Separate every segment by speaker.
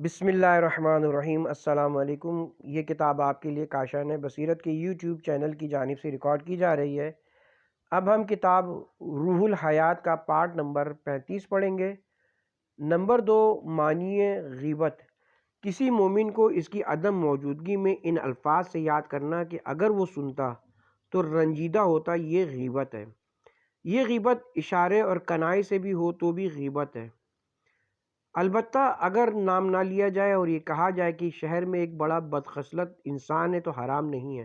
Speaker 1: بسم اللہ الرحمن الرحیم۔ السلام علیکم۔ یہ کتاب آپ کے لیے کاشان بصیرت کے یوٹیوب چینل کی جانب سے ریکارڈ کی جا رہی ہے۔ اب ہم کتاب روح الحیات کا پارٹ نمبر 35 پڑھیں گے۔ نمبر 2، معنی غیبت۔ کسی مومن کو اس کی عدم موجودگی میں ان الفاظ سے یاد کرنا کہ اگر وہ سنتا تو رنجیدہ ہوتا، یہ غیبت ہے۔ یہ غیبت اشارے اور کنائے سے بھی ہو تو بھی غیبت ہے، البتہ اگر نام نہ لیا جائے اور یہ کہا جائے کہ شہر میں ایک بڑا بدخصلت انسان ہے تو حرام نہیں ہے۔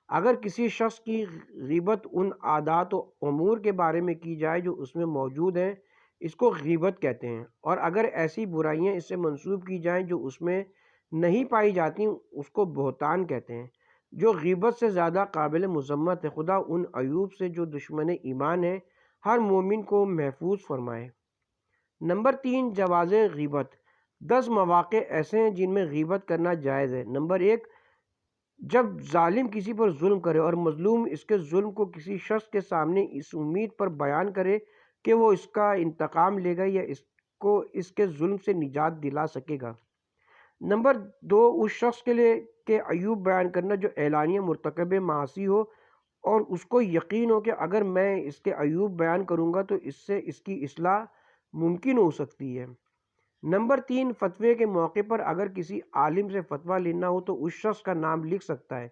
Speaker 1: اگر کسی شخص کی غیبت ان عادات و امور کے بارے میں کی جائے جو اس میں موجود ہیں، اس کو غیبت کہتے ہیں، اور اگر ایسی برائیاں اس سے منسوب کی جائیں جو اس میں نہیں پائی جاتی، اس کو بہتان کہتے ہیں، جو غیبت سے زیادہ قابل مذمت ہے۔ خدا ان عیوب سے جو دشمن ایمان ہے ہر مومن کو محفوظ فرمائے۔ نمبر 3، جواز غیبت۔ 10 مواقع ایسے ہیں جن میں غیبت کرنا جائز ہے۔ نمبر 1، جب ظالم کسی پر ظلم کرے اور مظلوم اس کے ظلم کو کسی شخص کے سامنے اس امید پر بیان کرے کہ وہ اس کا انتقام لے گا یا اس کو اس کے ظلم سے نجات دلا سکے گا۔ نمبر 2، اس شخص کے لیے کہ عیوب بیان کرنا جو اعلانیہ مرتکب معاصی ہو اور اس کو یقین ہو کہ اگر میں اس کے عیوب بیان کروں گا تو اس سے اس کی اصلاح ممکن ہو سکتی ہے۔ نمبر 3، فتوے کے موقع پر اگر کسی عالم سے فتویٰ لینا ہو تو اس شخص کا نام لکھ سکتا ہے،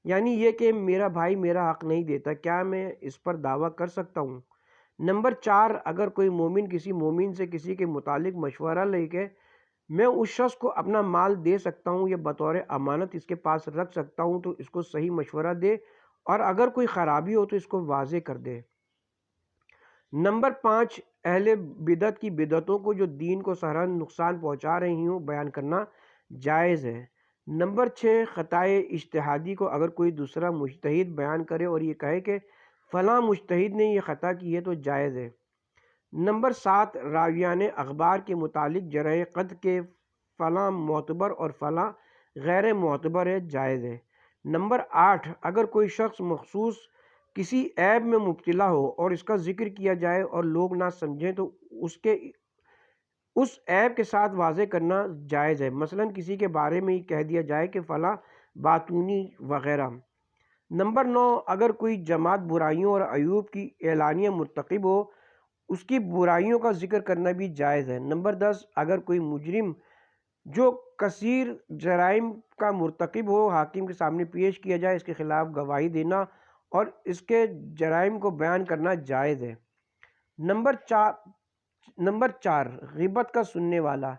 Speaker 1: یعنی یہ کہ میرا بھائی میرا حق نہیں دیتا، کیا میں اس پر دعویٰ کر سکتا ہوں۔ نمبر 4، اگر کوئی مومن کسی مومن سے کسی کے متعلق مشورہ لے کے میں اس شخص کو اپنا مال دے سکتا ہوں یا بطور امانت اس کے پاس رکھ سکتا ہوں تو اس کو صحیح مشورہ دے، اور اگر کوئی خرابی ہو تو اس کو واضح کر دے۔ نمبر 5، اہل بدعت کی بدعتوں کو جو دین کو سرحد نقصان پہنچا رہی ہوں بیان کرنا جائز ہے۔ نمبر 6، خطائے اجتہادی کو اگر کوئی دوسرا مجتہد بیان کرے اور یہ کہے کہ فلاں مجتہد نے یہ خطا کی ہے تو جائز ہے۔ نمبر 7، راویان اخبار کے متعلق جرح قدح کے فلاں معتبر اور فلاں غیر معتبر ہے، جائز ہے۔ نمبر 8، اگر کوئی شخص مخصوص کسی عیب میں مبتلا ہو اور اس کا ذکر کیا جائے اور لوگ نہ سمجھیں تو اس عیب کے ساتھ واضح کرنا جائز ہے، مثلا کسی کے بارے میں یہ کہہ دیا جائے کہ فلاں باتونی وغیرہ۔ نمبر 9، اگر کوئی جماعت برائیوں اور عیوب کی اعلانیہ مرتکب ہو اس کی برائیوں کا ذکر کرنا بھی جائز ہے۔ نمبر 10، اگر کوئی مجرم جو کثیر جرائم کا مرتکب ہو حاکم کے سامنے پیش کیا جائے، اس کے خلاف گواہی دینا اور اس کے جرائم کو بیان کرنا جائز ہے۔ نمبر 4، غیبت کا سننے والا۔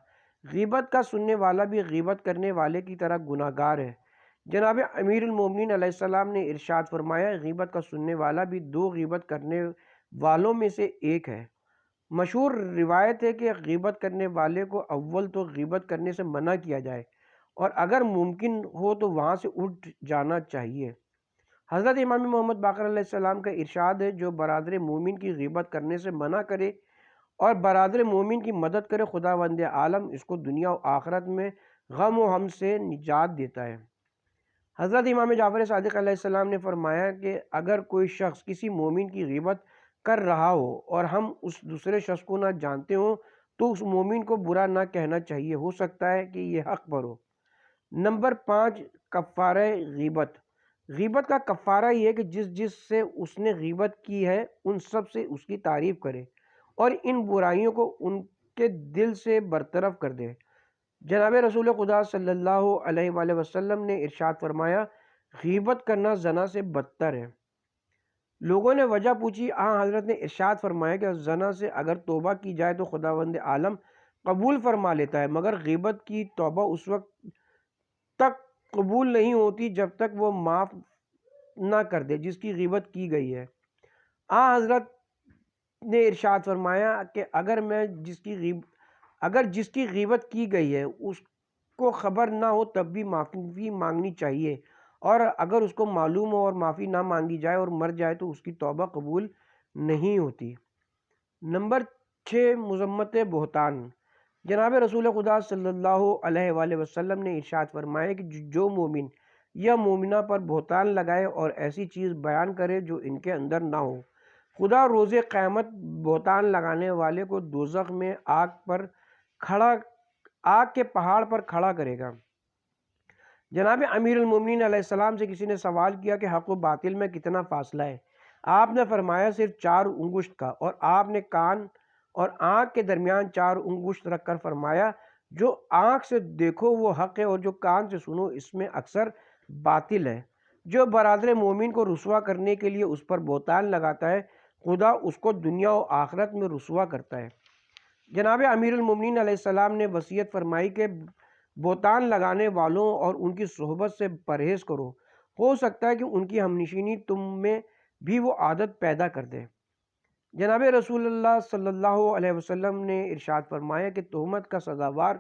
Speaker 1: غیبت کا سننے والا بھی غیبت کرنے والے کی طرح گناہ گار ہے۔ جناب امیر المومنین علیہ السلام نے ارشاد فرمایا، غیبت کا سننے والا بھی 2 غیبت کرنے والوں میں سے ایک ہے۔ مشہور روایت ہے کہ غیبت کرنے والے کو اول تو غیبت کرنے سے منع کیا جائے اور اگر ممکن ہو تو وہاں سے اٹھ جانا چاہیے۔ حضرت امام محمد باقر علیہ السلام کا ارشاد ہے، جو برادر مومن کی غیبت کرنے سے منع کرے اور برادر مومن کی مدد کرے، خداوند عالم اس کو دنیا و آخرت میں غم و ہم سے نجات دیتا ہے۔ حضرت امام جعفر صادق علیہ السلام نے فرمایا کہ اگر کوئی شخص کسی مومن کی غیبت کر رہا ہو اور ہم اس دوسرے شخص کو نہ جانتے ہوں تو اس مومن کو برا نہ کہنا چاہیے، ہو سکتا ہے کہ یہ حق پر ہو۔ نمبر 5، کفارہ غیبت۔ غیبت کا کفارہ یہ ہے کہ جس سے اس نے غیبت کی ہے ان سب سے اس کی تعریف کرے اور ان برائیوں کو ان کے دل سے برطرف کر دے۔ جناب رسول خدا صلی اللہ علیہ وآلہ وسلم نے ارشاد فرمایا، غیبت کرنا زنا سے بدتر ہے۔ لوگوں نے وجہ پوچھی، حضرت نے ارشاد فرمایا کہ زنا سے اگر توبہ کی جائے تو خداوند عالم قبول فرما لیتا ہے، مگر غیبت کی توبہ اس وقت تک قبول نہیں ہوتی جب تک وہ معاف نہ کر دے جس کی غیبت کی گئی ہے۔ حضرت نے ارشاد فرمایا کہ اگر جس کی غیبت کی گئی ہے اس کو خبر نہ ہو تب بھی معافی مانگنی چاہیے، اور اگر اس کو معلوم ہو اور معافی نہ مانگی جائے اور مر جائے تو اس کی توبہ قبول نہیں ہوتی۔ نمبر 6، مذمت بہتان۔ جناب رسول خدا صلی اللہ علیہ وآلہ وسلم نے ارشاد فرمایا کہ جو مومن یا مومنہ پر بہتان لگائے اور ایسی چیز بیان کرے جو ان کے اندر نہ ہو، خدا روز قیامت بہتان لگانے والے کو دوزخ میں آگ پر کھڑا آگ کے پہاڑ پر کھڑا کرے گا۔ جناب امیر المومنین علیہ السلام سے کسی نے سوال کیا کہ حق و باطل میں کتنا فاصلہ ہے؟ آپ نے فرمایا صرف 4 انگشت کا، اور آپ نے کان اور آنکھ کے درمیان 4 انگشت رکھ کر فرمایا جو آنکھ سے دیکھو وہ حق ہے اور جو کان سے سنو اس میں اکثر باطل ہے۔ جو برادر مومن کو رسوا کرنے کے لیے اس پر بہتان لگاتا ہے خدا اس کو دنیا و آخرت میں رسوا کرتا ہے۔ جناب امیر المومنین علیہ السلام نے وصیت فرمائی کہ بہتان لگانے والوں اور ان کی صحبت سے پرہیز کرو، ہو سکتا ہے کہ ان کی ہمنشینی تم میں بھی وہ عادت پیدا کر دے۔ جناب رسول اللہ صلی اللہ علیہ وسلم نے ارشاد فرمایا کہ تہمت کا سزاوار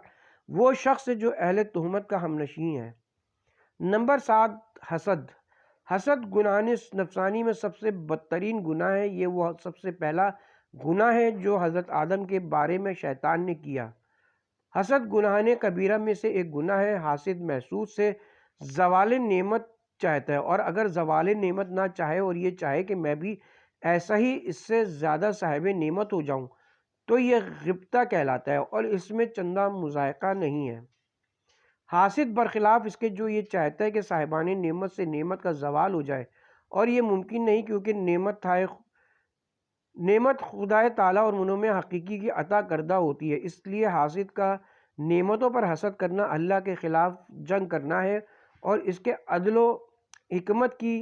Speaker 1: وہ شخص ہے جو اہل تہمت کا ہمنشین ہے۔ نمبر 7، حسد۔ حسد گناہ نفسانی میں سب سے بدترین گناہ ہے۔ یہ وہ سب سے پہلا گناہ ہے جو حضرت آدم کے بارے میں شیطان نے کیا۔ حسد گناہ کبیرہ میں سے ایک گناہ ہے۔ حاسد محسود سے زوال نعمت چاہتا ہے، اور اگر زوال نعمت نہ چاہے اور یہ چاہے کہ میں بھی ایسا ہی اس سے زیادہ صاحب نعمت ہو جاؤں تو یہ غبطہ کہلاتا ہے اور اس میں چندہ مذائقہ نہیں ہے۔ حاسد برخلاف اس کے جو یہ چاہتا ہے کہ صاحبان نعمت سے نعمت کا زوال ہو جائے، اور یہ ممکن نہیں کیونکہ نعمت خدا تعالیٰ اور منعم حقیقی کی عطا کردہ ہوتی ہے۔ اس لیے حاسد کا نعمتوں پر حسد کرنا اللہ کے خلاف جنگ کرنا ہے اور اس کے عدل و حکمت کی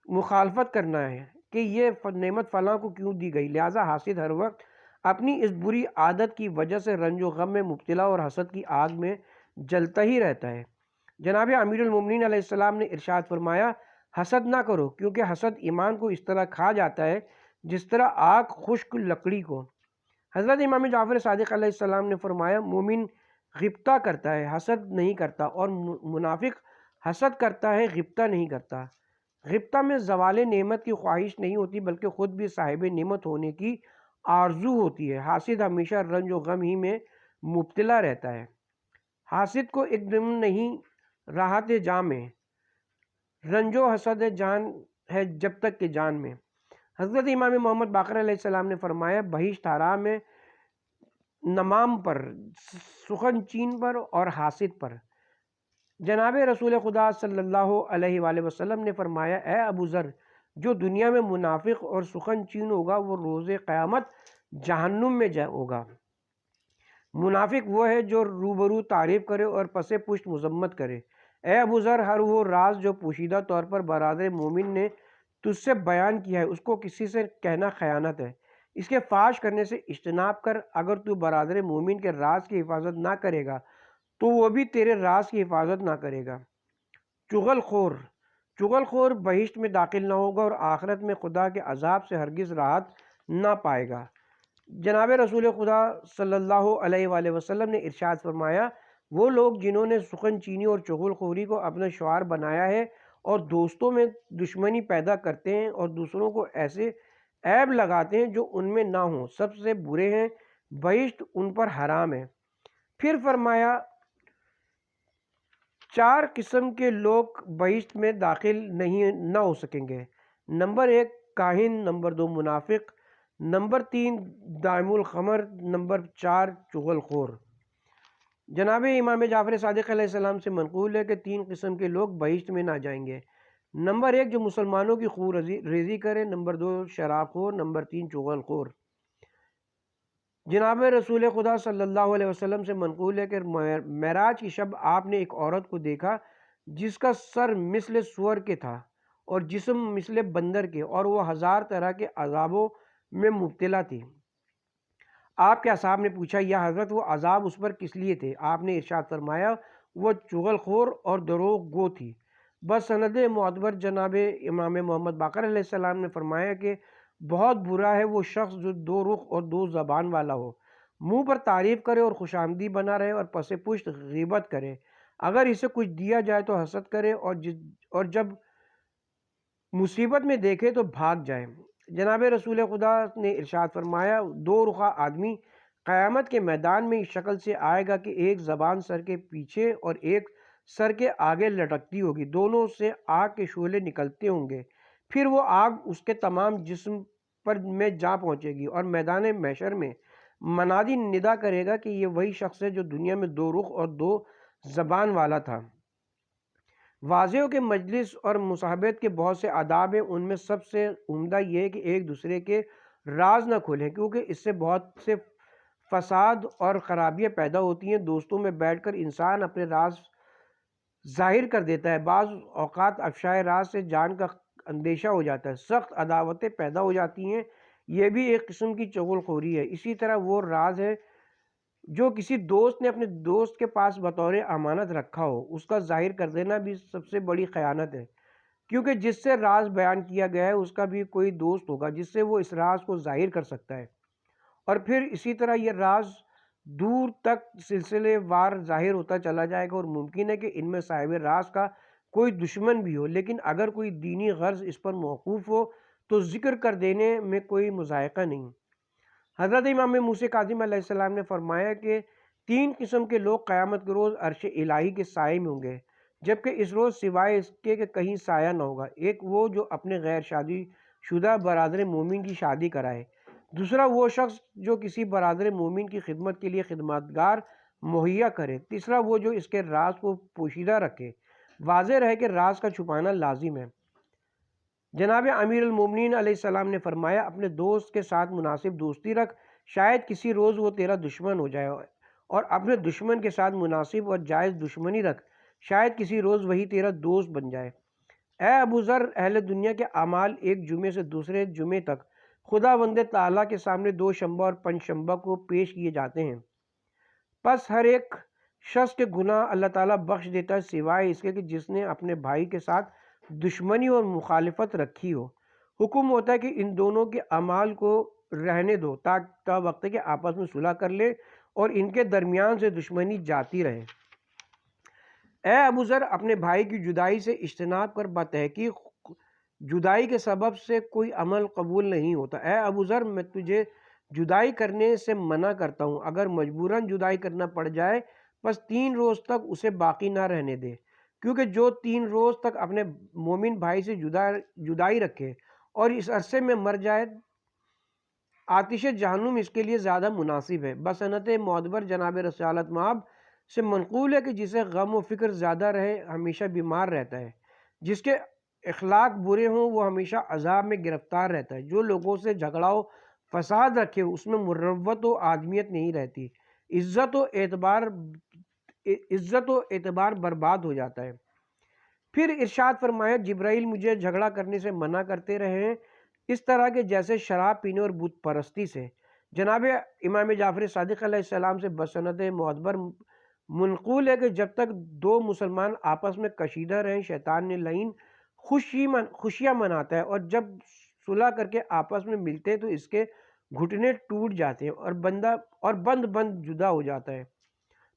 Speaker 1: مخالفت کرنا ہے کہ یہ نعمت فلاں کو کیوں دی گئی۔ لہٰذا حاسد ہر وقت اپنی اس بری عادت کی وجہ سے رنج و غم میں مبتلا اور حسد کی آگ میں جلتا ہی رہتا ہے۔ جناب امیر المومنین علیہ السلام نے ارشاد فرمایا حسد نہ کرو، کیونکہ حسد ایمان کو اس طرح کھا جاتا ہے جس طرح آگ خشک لکڑی کو۔ حضرت امام جعفر صادق علیہ السلام نے فرمایا مومن غبطہ کرتا ہے، حسد نہیں کرتا، اور منافق حسد کرتا ہے، غبطہ نہیں کرتا۔ غبطہ میں زوال نعمت کی خواہش نہیں ہوتی بلکہ خود بھی صاحب نعمت ہونے کی آرزو ہوتی ہے۔ حاسد ہمیشہ رنج و غم ہی میں مبتلا رہتا ہے۔ حاسد کو ایک دم نہیں راحت جاں میں، رنج و حسد جان ہے جب تک کہ جان میں۔ حضرت امام محمد باقر علیہ السلام نے فرمایا بہشت حرام ہے نمام پر، سخن چین پر اور حاسد پر۔ جناب رسول خدا صلی اللہ علیہ وآلہ وسلم نے فرمایا اے ابو ذر، جو دنیا میں منافق اور سخن چین ہوگا وہ روز قیامت جہنم میں ہوگا۔ منافق وہ ہے جو روبرو تعریف کرے اور پس پشت مذمت کرے۔ اے ابو ذر، ہر وہ راز جو پوشیدہ طور پر برادر مومن نے تجھ سے بیان کیا ہے اس کو کسی سے کہنا خیانت ہے۔ اس کے فاش کرنے سے اجتناب کر۔ اگر تو برادر مومن کے راز کی حفاظت نہ کرے گا تو وہ بھی تیرے راز کی حفاظت نہ کرے گا۔ چغل خور بہشت میں داخل نہ ہوگا اور آخرت میں خدا کے عذاب سے ہرگز راحت نہ پائے گا۔ جناب رسول خدا صلی اللہ علیہ وآلہ وسلم نے ارشاد فرمایا وہ لوگ جنہوں نے سخن چینی اور چغل خوری کو اپنا شعار بنایا ہے اور دوستوں میں دشمنی پیدا کرتے ہیں اور دوسروں کو ایسے عیب لگاتے ہیں جو ان میں نہ ہوں، سب سے برے ہیں، بہشت ان پر حرام ہے۔ پھر فرمایا 4 قسم کے لوگ بہشت میں داخل نہ ہو سکیں گے۔ نمبر 1 کاہن، نمبر 2 منافق، نمبر 3 دائم الخمر، نمبر 4 چغل خور۔ جناب امام جعفر صادق علیہ السلام سے منقول ہے کہ 3 قسم کے لوگ بہشت میں نہ جائیں گے۔ نمبر 1 جو مسلمانوں کی خون ریزی کرے، نمبر 2 شراب خور، نمبر 3 چغل خور۔ جناب رسول خدا صلی اللہ علیہ وسلم سے منقول ہے کہ معراج کی شب آپ نے ایک عورت کو دیکھا جس کا سر مثل سور کے تھا اور جسم مثل بندر کے، اور وہ 1000 طرح کے عذابوں میں مبتلا تھی۔ آپ کے اصحاب نے پوچھا یا حضرت وہ عذاب اس پر کس لیے تھے؟ آپ نے ارشاد فرمایا وہ چغل خور اور دروغ گو تھی۔ بس سند معتبر جناب امام محمد باقر علیہ السلام نے فرمایا کہ بہت برا ہے وہ شخص جو 2 رخ اور 2 زبان والا ہو، منہ پر تعریف کرے اور خوش آمدی بنا رہے اور پس پشت غیبت کرے۔ اگر اسے کچھ دیا جائے تو حسد کرے اور جب مصیبت میں دیکھے تو بھاگ جائے۔ جناب رسول خدا نے ارشاد فرمایا 2 رخا آدمی قیامت کے میدان میں اس شکل سے آئے گا کہ ایک زبان سر کے پیچھے اور ایک سر کے آگے لٹکتی ہوگی، دونوں سے آگ کے شعلے نکلتے ہوں گے، پھر وہ آگ اس کے تمام جسم پر میں جا پہنچے گی اور میدان محشر میں منادی ندا کرے گا کہ یہ وہی شخص ہے جو دنیا میں دو رخ اور دو زبان والا تھا۔ واضح ہو کہ مجلس اور مصاحبت کے بہت سے آداب ہیں، ان میں سب سے عمدہ یہ ہے کہ ایک دوسرے کے راز نہ کھولیں، کیونکہ اس سے بہت سے فساد اور خرابیاں پیدا ہوتی ہیں۔ دوستوں میں بیٹھ کر انسان اپنے راز ظاہر کر دیتا ہے، بعض اوقات افشائے راز سے جان کا اندیشہ ہو جاتا ہے، سخت عداوتیں پیدا ہو جاتی ہیں، یہ بھی ایک قسم کی چغل خوری ہے۔ اسی طرح وہ راز ہے جو کسی دوست نے اپنے دوست کے پاس بطور امانت رکھا ہو، اس کا ظاہر کر دینا بھی سب سے بڑی خیانت ہے، کیونکہ جس سے راز بیان کیا گیا ہے اس کا بھی کوئی دوست ہوگا جس سے وہ اس راز کو ظاہر کر سکتا ہے، اور پھر اسی طرح یہ راز دور تک سلسلے وار ظاہر ہوتا چلا جائے گا، اور ممکن ہے کہ ان میں صاحب راز کا کوئی دشمن بھی ہو، لیکن اگر کوئی دینی غرض اس پر موقوف ہو تو ذکر کر دینے میں کوئی مذائقہ نہیں۔ حضرت امام موسیٰ کاظم علیہ السلام نے فرمایا کہ 3 قسم کے لوگ قیامت کے روز عرش الہی کے سائے میں ہوں گے، جبکہ اس روز سوائے اس کے کہ کہیں سایہ نہ ہوگا۔ ایک وہ جو اپنے غیر شادی شدہ برادر مومن کی شادی کرائے، دوسرا وہ شخص جو کسی برادر مومن کی خدمت کے لیے خدمتگار مہیا کرے، تیسرا وہ جو اس کے راز کو پوشیدہ رکھے۔ واضح رہے کہ راز کا چھپانا لازم ہے۔ جناب امیر المومنین علیہ السلام نے فرمایا، اپنے دوست کے ساتھ مناسب دوستی رکھ، شاید کسی روز وہ تیرا دشمن ہو جائے، اور اپنے دشمن کے ساتھ مناسب اور جائز دشمنی رکھ، شاید کسی روز وہی تیرا دوست بن جائے۔ اے ابو ذر، اہل دنیا کے اعمال ایک جمعے سے دوسرے جمعے تک خداوند تعالیٰ کے سامنے 2 شنبہ اور 5 شنبہ کو پیش کیے جاتے ہیں، پس ہر ایک شخص کے گناہ اللہ تعالیٰ بخش دیتا ہے، سوائے اس کے کہ جس نے اپنے بھائی کے ساتھ دشمنی اور مخالفت رکھی ہو۔ حکم ہوتا ہے کہ ان دونوں کے اعمال کو رہنے دو تا وقت کہ آپس میں صلح کر لے اور ان کے درمیان سے دشمنی جاتی رہے۔ اے ابو ذر، اپنے بھائی کی جدائی سے اجتناب کر، بتحقیق جدائی کے سبب سے کوئی عمل قبول نہیں ہوتا۔ اے ابو ذر، میں تجھے جدائی کرنے سے منع کرتا ہوں، اگر مجبوراً جدائی کرنا پڑ جائے بس 3 روز تک اسے باقی نہ رہنے دے، کیونکہ جو 3 روز تک اپنے مومن بھائی سے جدائی رکھے اور اس عرصے میں مر جائے، آتش جہنم اس کے لیے زیادہ مناسب ہے۔ بسنت معتبر جناب رسالت مآب سے منقول ہے کہ جسے غم و فکر زیادہ رہے ہمیشہ بیمار رہتا ہے، جس کے اخلاق برے ہوں وہ ہمیشہ عذاب میں گرفتار رہتا ہے، جو لوگوں سے جھگڑا و فساد رکھے اس میں مروت و آدمیت نہیں رہتی، عزت و اعتبار برباد ہو جاتا ہے۔ پھر ارشاد فرمایا، جبرائیل مجھے جھگڑا کرنے سے منع کرتے رہے ہیں، اس طرح کے جیسے شراب پینے اور بت پرستی سے۔ جناب امام جعفر صادق علیہ السلام سے بسند معتبر منقول ہے کہ جب تک 2 مسلمان آپس میں کشیدہ رہیں، شیطان نے لعین خوشیاں مناتا ہے، اور جب صلح کر کے آپس میں ملتے ہیں تو اس کے گھٹنے ٹوٹ جاتے ہیں اور بند جدا ہو جاتا ہے۔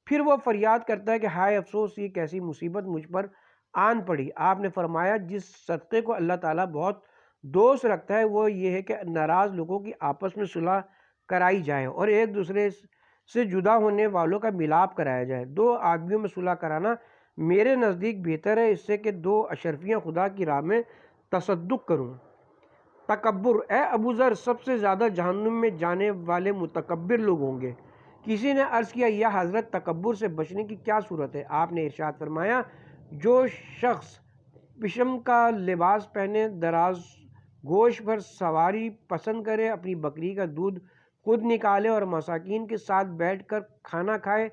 Speaker 1: پھر وہ فریاد کرتا ہے کہ ہائے افسوس، یہ کیسی مصیبت مجھ پر آن پڑی۔ آپ نے فرمایا، جس صدقے کو اللہ تعالیٰ بہت دوست رکھتا ہے وہ یہ ہے کہ ناراض لوگوں کی آپس میں صلح کرائی جائے اور ایک دوسرے سے جدا ہونے والوں کا ملاپ کرایا جائے۔ 2 آدمیوں میں صلح کرانا میرے نزدیک بہتر ہے اس سے کہ 2 اشرفیاں خدا کی راہ میں تصدق کروں۔ تکبر، اے ابو ذر، سب سے زیادہ جہنم میں جانے والے متکبر لوگ ہوں گے۔ کسی نے عرض کیا، یا حضرت، تکبر سے بچنے کی کیا صورت ہے؟ آپ نے ارشاد فرمایا، جو شخص پشم کا لباس پہنے، دراز گوش پر سواری پسند کرے، اپنی بکری کا دودھ خود نکالے اور مساکین کے ساتھ بیٹھ کر کھانا کھائے،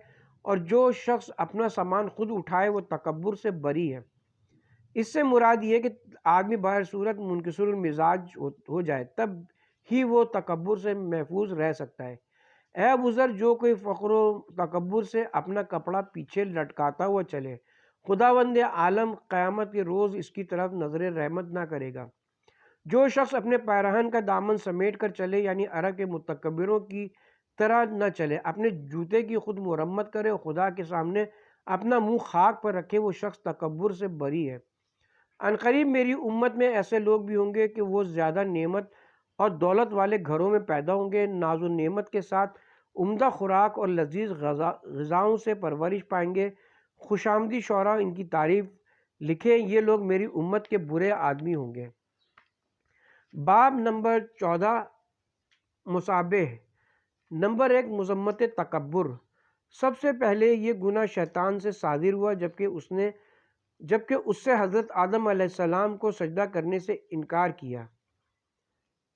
Speaker 1: اور جو شخص اپنا سامان خود اٹھائے، وہ تکبر سے بری ہے۔ اس سے مراد یہ ہے کہ آدمی بہر صورت منکسر المزاج ہو جائے، تب ہی وہ تکبر سے محفوظ رہ سکتا ہے۔ اے ابو ذر، جو کوئی فخر و تکبر سے اپنا کپڑا پیچھے لٹکاتا ہوا چلے، خداوند عالم قیامت کے روز اس کی طرف نظر رحمت نہ کرے گا۔ جو شخص اپنے پیراہن کا دامن سمیٹ کر چلے، یعنی عرب کے متکبروں کی طرح نہ چلے، اپنے جوتے کی خود مرمت کرے اور خدا کے سامنے اپنا منہ خاک پر رکھے، وہ شخص تکبر سے بری ہے۔ عنقریب میری امت میں ایسے لوگ بھی ہوں گے کہ وہ زیادہ نعمت اور دولت والے گھروں میں پیدا ہوں گے، ناز و نعمت کے ساتھ عمدہ خوراک اور لذیذ غذاؤں سے پرورش پائیں گے۔ خوش آمدی شعراء ان کی تعریف لکھیں، یہ لوگ میری امت کے برے آدمی ہوں گے۔ باب نمبر 14، مصابہ۔ نمبر 1، مذمت تکبر۔ سب سے پہلے یہ گناہ شیطان سے صادر ہوا جبکہ اس سے حضرت آدم علیہ السلام کو سجدہ کرنے سے انکار کیا۔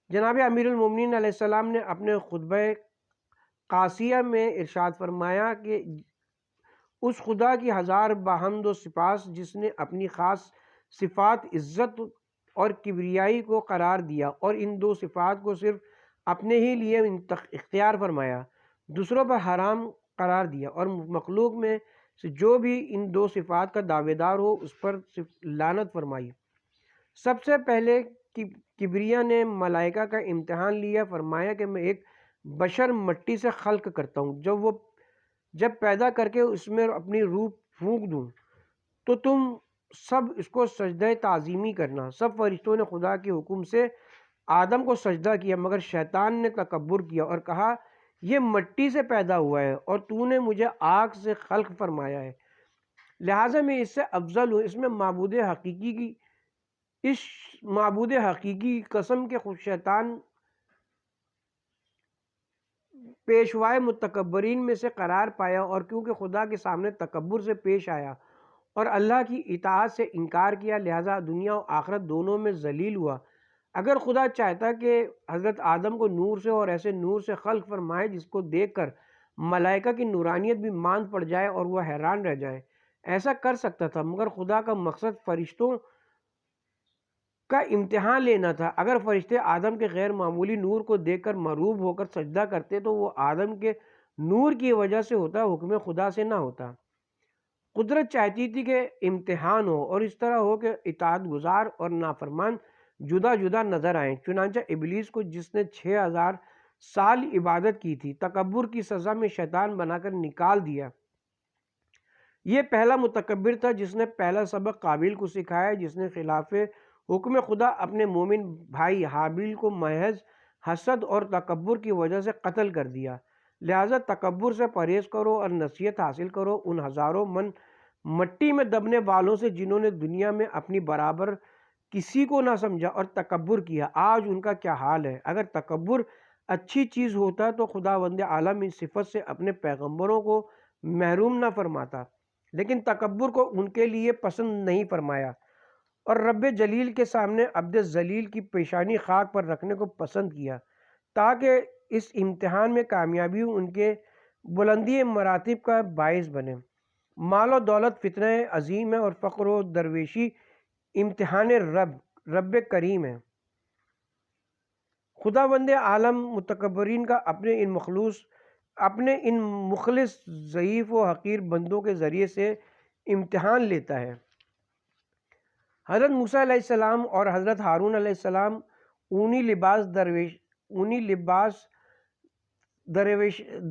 Speaker 1: جناب امیر المومنین علیہ السلام نے اپنے خطبہ قاسیہ میں ارشاد فرمایا کہ اس خدا کی ہزار بحمد و سپاس جس نے اپنی خاص صفات عزت اور کبریائی کو قرار دیا اور ان دو صفات کو صرف اپنے ہی لیے اختیار فرمایا، دوسروں پر حرام قرار دیا، اور مخلوق میں سے جو بھی ان دو صفات کا دعوے دار ہو اس پر لعنت فرمائی۔ سب سے پہلے کبریا نے ملائکہ کا امتحان لیا، فرمایا کہ میں ایک بشر مٹی سے خلق کرتا ہوں، جب پیدا کر کے اس میں اپنی روح پھونک دوں تو تم سب اس کو سجدہ تعظیمی کرنا۔ سب فرشتوں نے خدا کے حکم سے آدم کو سجدہ کیا، مگر شیطان نے تکبر کیا اور کہا یہ مٹی سے پیدا ہوا ہے اور تو نے مجھے آگ سے خلق فرمایا ہے، لہٰذا میں اس سے افضل ہوں۔ اس معبود حقیقی کی قسم کے خود شیطان پیشوائے متکبرین میں سے قرار پایا، اور کیونکہ خدا کے سامنے تکبر سے پیش آیا اور اللہ کی اطاعت سے انکار کیا، لہٰذا دنیا و آخرت دونوں میں ذلیل ہوا۔ اگر خدا چاہتا کہ حضرت آدم کو نور سے اور ایسے نور سے خلق فرمائے جس کو دیکھ کر ملائکہ کی نورانیت بھی ماند پڑ جائے اور وہ حیران رہ جائے، ایسا کر سکتا تھا، مگر خدا کا مقصد فرشتوں کا امتحان لینا تھا۔ اگر فرشتے آدم کے غیر معمولی نور کو دیکھ کر مرعوب ہو کر سجدہ کرتے تو وہ آدم کے نور کی وجہ سے ہوتا، حکم خدا سے نہ ہوتا۔ قدرت چاہتی تھی کہ امتحان ہو اور اس طرح ہو کہ اطاعت گزار اور نافرمان جدا جدا نظر آئیں۔ چنانچہ ابلیس کو جس نے 6000 سال عبادت کی تھی، تکبر کی سزا میں شیطان بنا کر نکال دیا۔ یہ پہلا متکبر تھا جس نے پہلا سبق قابیل کو سکھایا، جس نے خلاف حکم خدا اپنے مومن بھائی حابیل کو محض حسد اور تکبر کی وجہ سے قتل کر دیا۔ لہٰذا تکبر سے پرہیز کرو اور نصیحت حاصل کرو ان ہزاروں من مٹی میں دبنے والوں سے جنہوں نے دنیا میں اپنی برابر کسی کو نہ سمجھا اور تکبر کیا۔ آج ان کا کیا حال ہے۔ اگر تکبر اچھی چیز ہوتا تو خداوند عالم اس صفت سے اپنے پیغمبروں کو محروم نہ فرماتا، لیکن تکبر کو ان کے لیے پسند نہیں فرمایا اور رب جلیل کے سامنے عبد ذلیل کی پیشانی خاک پر رکھنے کو پسند کیا تاکہ اس امتحان میں کامیابی ان کے بلندی مراتب کا باعث بنے۔ مال و دولت فتنہ عظیم ہے اور فقر و درویشی امتحان رب کریم ہے۔ خداوند عالم متکبرین کا اپنے ان مخلص ضعیف و حقیر بندوں کے ذریعے سے امتحان لیتا ہے۔ حضرت موسیٰ علیہ السلام اور حضرت ہارون علیہ السلام اونی لباس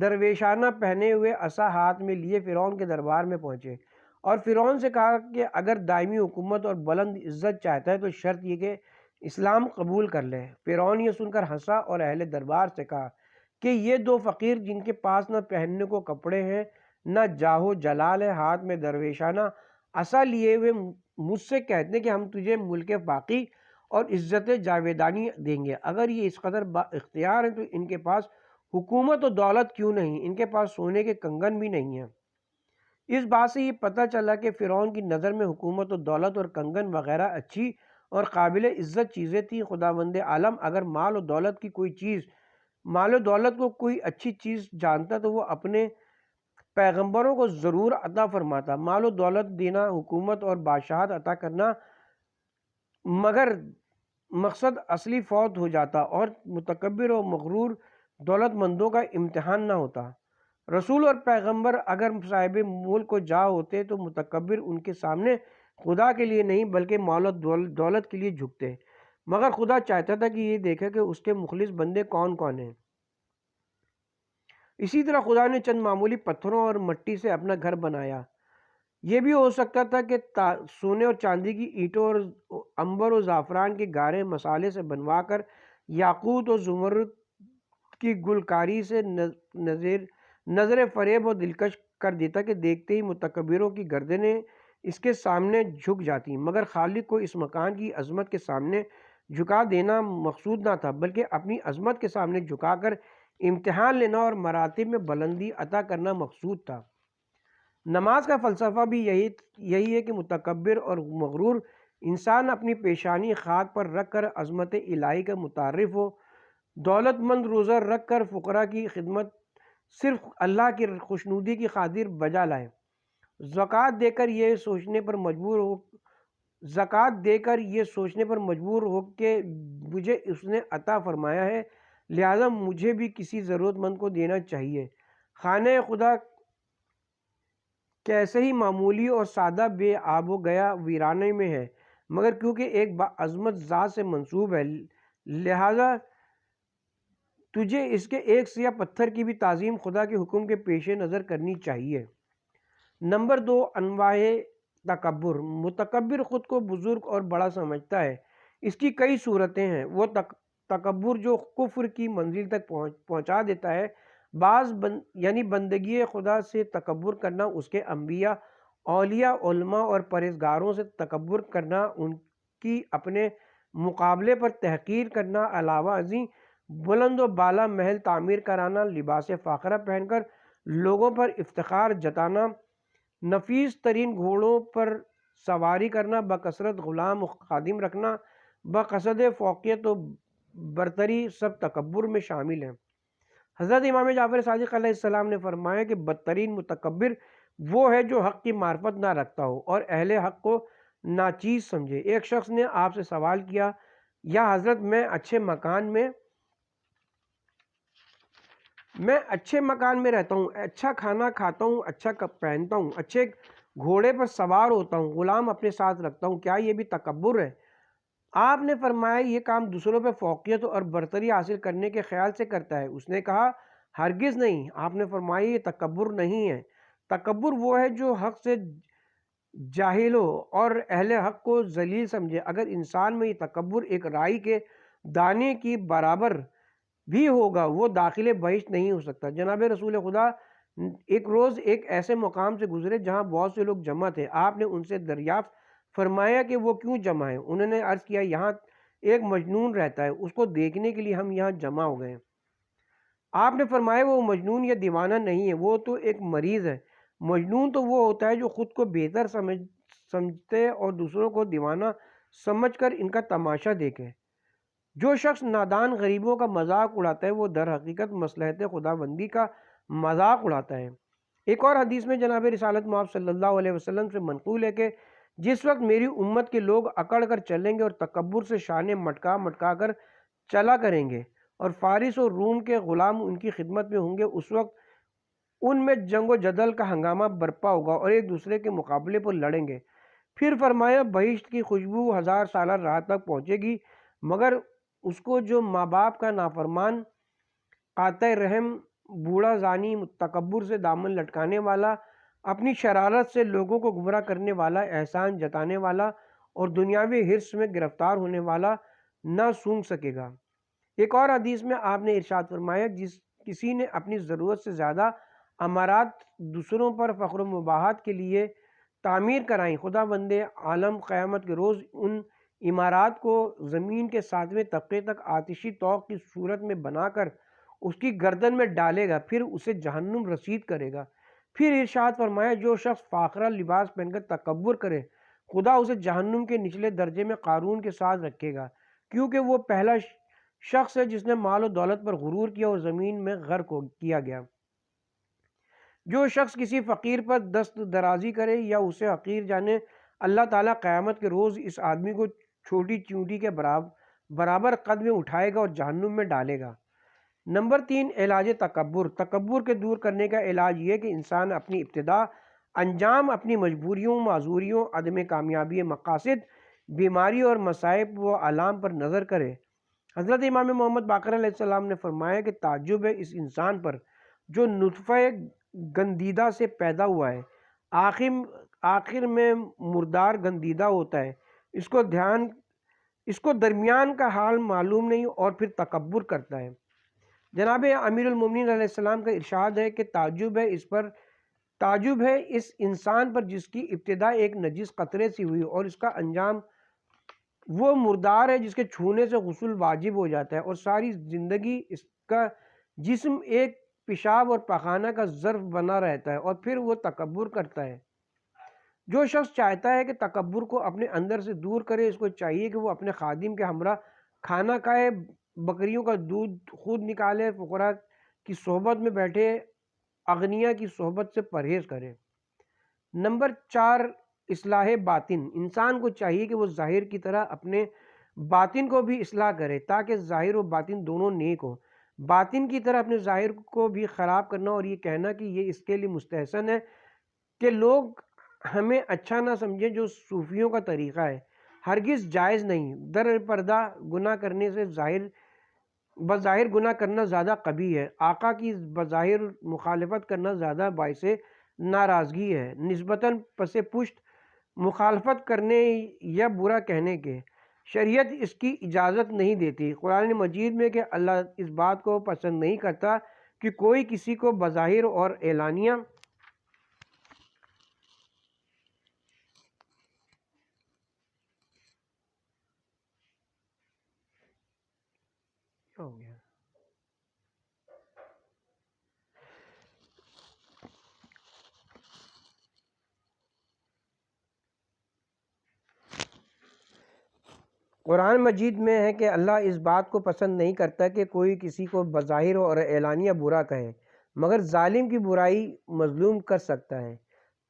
Speaker 1: درویشانہ پہنے ہوئے عصا ہاتھ میں لیے فرعون کے دربار میں پہنچے اور فرعون سے کہا کہ اگر دائمی حکومت اور بلند عزت چاہتا ہے تو شرط یہ کہ اسلام قبول کر لے۔ فرعون یہ سن کر ہنسا اور اہل دربار سے کہا کہ یہ دو فقیر جن کے پاس نہ پہننے کو کپڑے ہیں نہ جاہ و جلال ہے، ہاتھ میں درویشانہ عصا لیے ہوئے مجھ سے کہتے ہیں کہ ہم تجھے ملک باقی اور عزت جاویدانی دیں گے۔ اگر یہ اس قدر با اختیار ہیں تو ان کے پاس حکومت و دولت کیوں نہیں؟ ان کے پاس سونے کے کنگن بھی نہیں ہیں۔ اس بات سے یہ پتہ چلا کہ فرعون کی نظر میں حکومت و دولت اور کنگن وغیرہ اچھی اور قابل عزت چیزیں تھیں۔ خداوند عالم اگر مال و دولت کو کوئی اچھی چیز جانتا تو وہ اپنے پیغمبروں کو ضرور عطا فرماتا۔ مال و دولت دینا، حکومت اور بادشاہت عطا کرنا، مگر مقصد اصلی فوت ہو جاتا اور متکبر و مغرور دولت مندوں کا امتحان نہ ہوتا۔ رسول اور پیغمبر اگر صاحب ملک کو جا ہوتے تو متکبر ان کے سامنے خدا کے لیے نہیں بلکہ مال و دولت کے لیے جھکتے، مگر خدا چاہتا تھا کہ یہ دیکھے کہ اس کے مخلص بندے کون کون ہیں۔ اسی طرح خدا نے چند معمولی پتھروں اور مٹی سے اپنا گھر بنایا۔ یہ بھی ہو سکتا تھا کہ سونے اور چاندی کی اینٹوں اور عنبر و زعفران کے گارے مسالے سے بنوا کر یاقوت و زمرد کی گلکاری سے نظر فریب و دلکش کر دیتا کہ دیکھتے ہی متکبروں کی گردنیں اس کے سامنے جھک جاتی، مگر خالق کو اس مکان کی عظمت کے سامنے جھکا دینا مقصود نہ تھا بلکہ اپنی عظمت کے سامنے جھکا کر امتحان لینا اور مراتب میں بلندی عطا کرنا مقصود تھا۔ نماز کا فلسفہ بھی یہی ہے کہ متکبر اور مغرور انسان اپنی پیشانی خاک پر رکھ کر عظمت الہی کا متعارف ہو، دولت مند روزہ رکھ کر فقراء کی خدمت صرف اللہ کی خوشنودی کی خاطر بجا لائے، زکوٰۃ دے کر یہ سوچنے پر مجبور ہو کہ مجھے اس نے عطا فرمایا ہے، لہذا مجھے بھی کسی ضرورت مند کو دینا چاہیے۔ خانہ خدا کیسے ہی معمولی اور سادہ بے آب و گیا ویرانے میں ہے، مگر کیونکہ ایک باعظمت ذات سے منسوب ہے، لہذا تجھے اس کے ایک سیاہ پتھر کی بھی تعظیم خدا کے حکم کے پیش نظر کرنی چاہیے۔ نمبر 2، انواع تکبر۔ متکبر خود کو بزرگ اور بڑا سمجھتا ہے۔ اس کی کئی صورتیں ہیں۔ وہ تکبر جو کفر کی منزل تک پہنچا دیتا ہے، بعض یعنی بندگی خدا سے تکبر کرنا، اس کے انبیاء، اولیاء، علماء اور پرہیزگاروں سے تکبر کرنا، ان کی اپنے مقابلے پر تحقیر کرنا، علاوہ ازیں بلند و بالا محل تعمیر کرانا، لباس فاخرہ پہن کر لوگوں پر افتخار جتانا، نفیس ترین گھوڑوں پر سواری کرنا، بکثرت غلام و خادم رکھنا، بقصد فوقیت و برتری، سب تکبر میں شامل ہیں۔ حضرت امام جعفر صادق علیہ السلام نے فرمایا کہ بدترین متکبر وہ ہے جو حق کی معرفت نہ رکھتا ہو اور اہل حق کو ناچیز سمجھے۔ ایک شخص نے آپ سے سوال کیا، یا حضرت میں اچھے مکان میں رہتا ہوں، اچھا کھانا کھاتا ہوں، اچھا پہنتا ہوں، اچھے گھوڑے پر سوار ہوتا ہوں، غلام اپنے ساتھ رکھتا ہوں، کیا یہ بھی تکبر ہے؟ آپ نے فرمایا یہ کام دوسروں پہ فوقیت اور برتری حاصل کرنے کے خیال سے کرتا ہے۔ اس نے کہا ہرگز نہیں۔ آپ نے فرمایا یہ تکبر نہیں ہے۔ تکبر وہ ہے جو حق سے جاہل ہو اور اہل حق کو ذلیل سمجھے۔ اگر انسان میں یہ تکبر ایک رائی کے دانے کی برابر بھی ہوگا، وہ داخل بہشت نہیں ہو سکتا۔ جناب رسول خدا ایک روز ایک ایسے مقام سے گزرے جہاں بہت سے لوگ جمع تھے۔ آپ نے ان سے دریافت فرمایا کہ وہ کیوں جمع ہیں؟ انہوں نے عرض کیا یہاں ایک مجنون رہتا ہے، اس کو دیکھنے کے لیے ہم یہاں جمع ہو گئے۔ آپ نے فرمایا وہ مجنون یا دیوانہ نہیں ہے، وہ تو ایک مریض ہے۔ مجنون تو وہ ہوتا ہے جو خود کو بہتر سمجھتے اور دوسروں کو دیوانہ سمجھ کر ان کا تماشا دیکھے۔ جو شخص نادان غریبوں کا مذاق اڑاتا ہے وہ در حقیقت مصلحت خداوندی کا مذاق اڑاتا ہے۔ ایک اور حدیث میں جناب رسالت مآب صلی اللہ علیہ وسلم سے منقول ہے کہ جس وقت میری امت کے لوگ اکڑ کر چلیں گے اور تکبر سے شانے مٹکا کر چلا کریں گے اور فارس اور روم کے غلام ان کی خدمت میں ہوں گے، اس وقت ان میں جنگ و جدل کا ہنگامہ برپا ہوگا اور ایک دوسرے کے مقابلے پر لڑیں گے۔ پھر فرمایا بہشت کی خوشبو 1000 سالہ راہ تک پہنچے گی، مگر اس کو جو ماں باپ کا نافرمان، قاطع رحم، بوڑھا زانی، تکبر سے دامن لٹکانے والا، اپنی شرارت سے لوگوں کو گمراہ کرنے والا، احسان جتانے والا اور دنیاوی حرص میں گرفتار ہونے والا نہ سونگھ سکے گا۔ ایک اور حدیث میں آپ نے ارشاد فرمایا کسی نے اپنی ضرورت سے زیادہ امارات دوسروں پر فخر و مباحت کے لیے تعمیر کرائیں، خدا بند عالم قیامت کے روز ان عمارات کو زمین کے 7ویں طبقے تک آتشی طوق کی صورت میں بنا کر اس کی گردن میں ڈالے گا، پھر اسے جہنم رسید کرے گا۔ پھر ارشاد فرمایا جو شخص فاخرہ لباس پہن کر تکبر کرے، خدا اسے جہنم کے نچلے درجے میں قارون کے ساتھ رکھے گا، کیونکہ وہ پہلا شخص ہے جس نے مال و دولت پر غرور کیا اور زمین میں غرق کیا گیا۔ جو شخص کسی فقیر پر دست درازی کرے یا اسے حقیر جانے، اللہ تعالیٰ قیامت کے روز اس آدمی کو چھوٹی چیونٹی کے برابر قد میں اٹھائے گا اور جہنم میں ڈالے گا۔ نمبر 3، علاج تکبر۔ تکبر کے دور کرنے کا علاج یہ کہ انسان اپنی ابتدا، انجام، اپنی مجبوریوں، معذوریوں، عدم کامیابی مقاصد، بیماری اور مصائب و آلام پر نظر کرے۔ حضرت امام محمد باقر علیہ السلام نے فرمایا کہ تعجب ہے اس انسان پر جو نطفہ گندیدہ سے پیدا ہوا ہے، آخر میں مردار گندیدہ ہوتا ہے، اس کو درمیان کا حال معلوم نہیں اور پھر تکبر کرتا ہے۔ جناب امیر المومنین علیہ السلام کا ارشاد ہے کہ تعجب ہے اس انسان پر جس کی ابتدا ایک نجس قطرے سے ہوئی اور اس کا انجام وہ مردار ہے جس کے چھونے سے غسل واجب ہو جاتا ہے اور ساری زندگی اس کا جسم ایک پیشاب اور پخانہ کا ظرف بنا رہتا ہے اور پھر وہ تکبر کرتا ہے۔ جو شخص چاہتا ہے کہ تکبر کو اپنے اندر سے دور کرے، اس کو چاہیے کہ وہ اپنے خادم کے ہمراہ کھانا کھائے، بکریوں کا دودھ خود نکالے، فقراء کی صحبت میں بیٹھے، اغنیاء کی صحبت سے پرہیز کرے۔ نمبر 4، اصلاح باطن۔ انسان کو چاہیے کہ وہ ظاہر کی طرح اپنے باطن کو بھی اصلاح کرے تاکہ ظاہر و باطن دونوں نیک ہوں۔ باطن کی طرح اپنے ظاہر کو بھی خراب کرنا اور یہ کہنا کہ یہ اس کے لیے مستحسن ہے کہ لوگ ہمیں اچھا نہ سمجھیں، جو صوفیوں کا طریقہ ہے، ہرگز جائز نہیں۔ در پردہ گناہ کرنے سے بظاہر گناہ کرنا زیادہ قبیح ہے۔ آقا کی بظاہر مخالفت کرنا زیادہ باعث ناراضگی ہے نسبتاً پس پشت مخالفت کرنے یا برا کہنے کے۔ شریعت اس کی اجازت نہیں دیتی۔ قرآن مجید میں کہ اللہ اس بات کو پسند نہیں کرتا کہ کوئی کسی کو بظاہر اور اعلانیہ ہو گیا۔ قرآن مجید میں ہے کہ اللہ اس بات کو پسند نہیں کرتا کہ کوئی کسی کو بظاہر اور اعلانیہ برا کہے، مگر ظالم کی برائی مظلوم کر سکتا ہے۔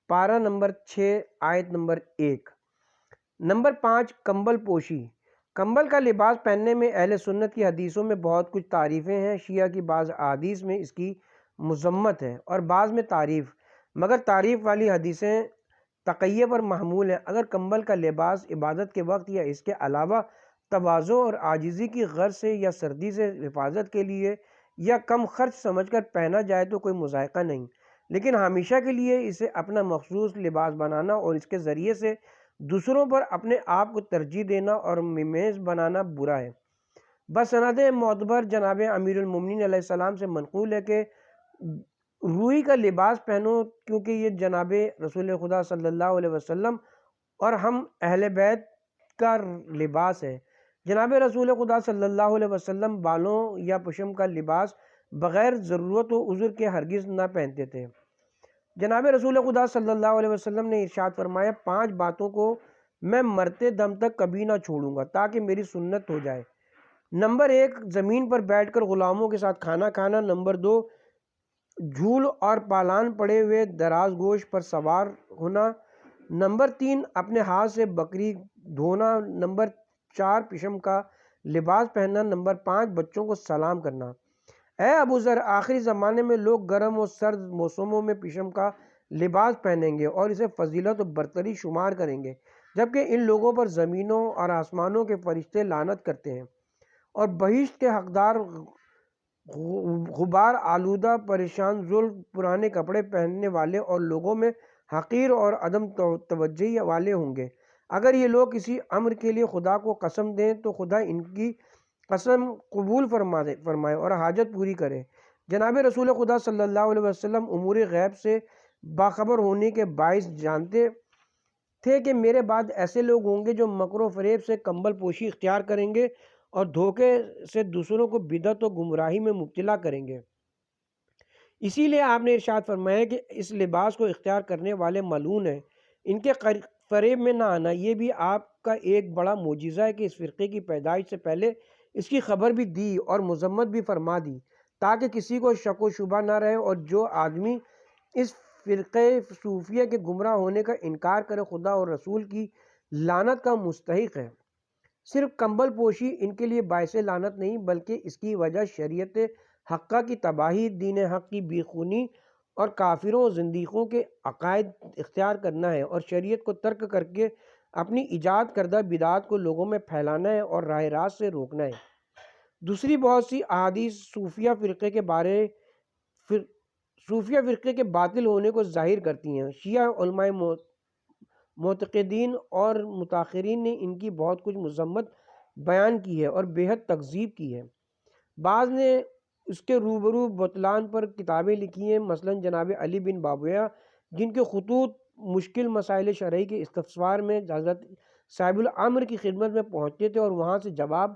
Speaker 1: پارہ نمبر 6 آیت نمبر 1۔ نمبر 5، کمبل پوشی۔ کمبل کا لباس پہننے میں اہل سنت کی حدیثوں میں بہت کچھ تعریفیں ہیں۔ شیعہ کی بعض احادیث میں اس کی مذمت ہے اور بعض میں تعریف، مگر تعریف والی حدیثیں تقیہ پر محمول ہیں۔ اگر کمبل کا لباس عبادت کے وقت یا اس کے علاوہ تواضع اور عاجزی کی غرض سے یا سردی سے حفاظت کے لیے یا کم خرچ سمجھ کر پہنا جائے تو کوئی مذائقہ نہیں، لیکن ہمیشہ کے لیے اسے اپنا مخصوص لباس بنانا اور اس کے ذریعے سے دوسروں پر اپنے آپ کو ترجیح دینا اور ممیز بنانا برا ہے۔ بسند معتبر جناب امیر المومنین علیہ السلام سے منقول ہے کہ روئی کا لباس پہنو، کیونکہ یہ جناب رسول خدا صلی اللہ علیہ وسلم اور ہم اہل بیت کا لباس ہے۔ جناب رسول خدا صلی اللہ علیہ وسلم بالوں یا پشم کا لباس بغیر ضرورت و عذر کے ہرگز نہ پہنتے تھے۔ جناب رسول خدا صلی اللہ علیہ وسلم نے ارشاد فرمایا، 5 باتوں کو میں مرتے دم تک کبھی نہ چھوڑوں گا تاکہ میری سنت ہو جائے۔ نمبر 1، زمین پر بیٹھ کر غلاموں کے ساتھ کھانا کھانا۔ نمبر 2، جھول اور پالان پڑے ہوئے دراز گوشت پر سوار ہونا۔ نمبر 3، اپنے ہاتھ سے بکری دھونا۔ نمبر 4، پشم کا لباس پہننا۔ نمبر 5، بچوں کو سلام کرنا۔ اے ابو ذر، آخری زمانے میں لوگ گرم و سرد موسموں میں پشم کا لباس پہنیں گے اور اسے فضیلت و برتری شمار کریں گے، جبکہ ان لوگوں پر زمینوں اور آسمانوں کے فرشتے لعنت کرتے ہیں اور بہشت کے حقدار غبار آلودہ پریشان زلف پرانے کپڑے پہننے والے اور لوگوں میں حقیر اور عدم توجہی والے ہوں گے۔ اگر یہ لوگ کسی امر کے لیے خدا کو قسم دیں تو خدا ان کی قسم قبول فرمائے اور حاجت پوری کرے۔ جناب رسول خدا صلی اللہ علیہ وسلم امور غیب سے باخبر ہونے کے باعث جانتے تھے کہ میرے بعد ایسے لوگ ہوں گے جو مکر و فریب سے کمبل پوشی اختیار کریں گے اور دھوکے سے دوسروں کو بدعت و گمراہی میں مبتلا کریں گے۔ اسی لیے آپ نے ارشاد فرمایا کہ اس لباس کو اختیار کرنے والے ملعون ہیں۔ ان کے فریب میں نہ آنا۔ یہ بھی آپ کا ایک بڑا معجزہ ہے کہ اس فرقے کی پیدائش سے پہلے اس کی خبر بھی دی اور مذمت بھی فرما دی تاکہ کسی کو شک و شبہ نہ رہے، اور جو آدمی اس فرقے صوفیہ کے گمراہ ہونے کا انکار کرے خدا اور رسول کی لعنت کا مستحق ہے۔ صرف کمبل پوشی ان کے لیے باعث لعنت نہیں، بلکہ اس کی وجہ شریعت حقہ کی تباہی، دین حق کی بے خونی اور کافروں و زندیقوں کے عقائد اختیار کرنا ہے اور شریعت کو ترک کر کے اپنی ایجاد کردہ بدعات کو لوگوں میں پھیلانا ہے اور راہ راست سے روکنا ہے۔ دوسری بہت سی احادیث صوفیہ فرقے کے باطل ہونے کو ظاہر کرتی ہیں۔ شیعہ علماء معتقدین اور متاخرین نے ان کی بہت کچھ مذمت بیان کی ہے اور بے حد تکذیب کی ہے۔ بعض نے اس کے روبرو بطلان پر کتابیں لکھی ہیں، مثلا جناب علی بن بابویہ، جن کے خطوط مشکل مسائل شرعی کے استفسار میں حضرت صاحب الامر کی خدمت میں پہنچتے تھے اور وہاں سے جواب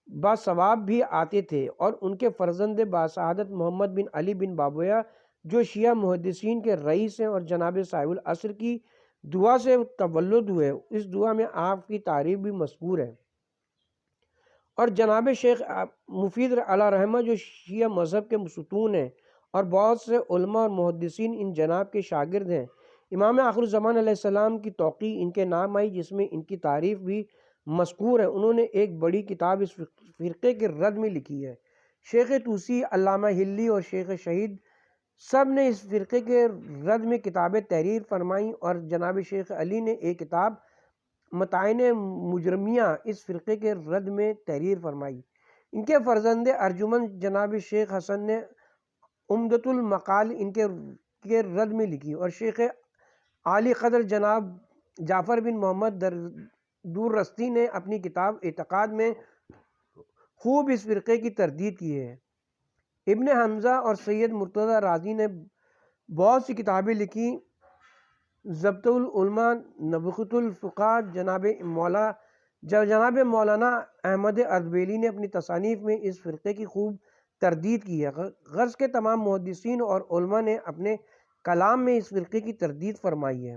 Speaker 1: باثواب بھی آتے تھے، اور ان کے فرزند باسعادت محمد بن علی بن بابویہ جو شیعہ محدثین کے رئیس ہیں اور جناب صاحب العصر کی دعا سے تولد ہوئے، اس دعا میں آپ کی تعریف بھی مذکور ہے۔ اور جناب شیخ مفید علیہ رحمہ جو شیعہ مذہب کے ستون ہیں، اور بہت سے علماء اور محدثین ان جناب کے شاگرد ہیں۔ امام آخر الزمان علیہ السلام کی توقیع ان کے نام آئی، جس میں ان کی تعریف بھی مذکور ہے۔ انہوں نے ایک بڑی کتاب اس فرقے کے رد میں لکھی ہے۔ شیخ طوسی، علامہ ہلی اور شیخ شہید سب نے اس فرقے کے رد میں کتابیں تحریر فرمائیں، اور جناب شیخ علی نے ایک کتاب متائن مجرمیہ اس فرقے کے رد میں تحریر فرمائی۔ ان کے فرزند ارجمند جناب شیخ حسن نے عمدۃ المقال ان کے رد میں لکھی، اور شیخ عالی قدر جناب جعفر بن محمد دورستی نے اپنی کتاب اعتقاد میں خوب اس فرقے کی تردید کی ہے۔ ابن حمزہ اور سید مرتضی رازی نے بہت سی کتابیں لکھی۔ ضبط العلماء، نبخت الفقہ، جناب مولانا احمد اردبیلی نے اپنی تصانیف میں اس فرقے کی خوب تردید کی ہے۔ غرض کے تمام محدثین اور علماء نے اپنے کلام میں اس فرقے کی تردید فرمائی ہے۔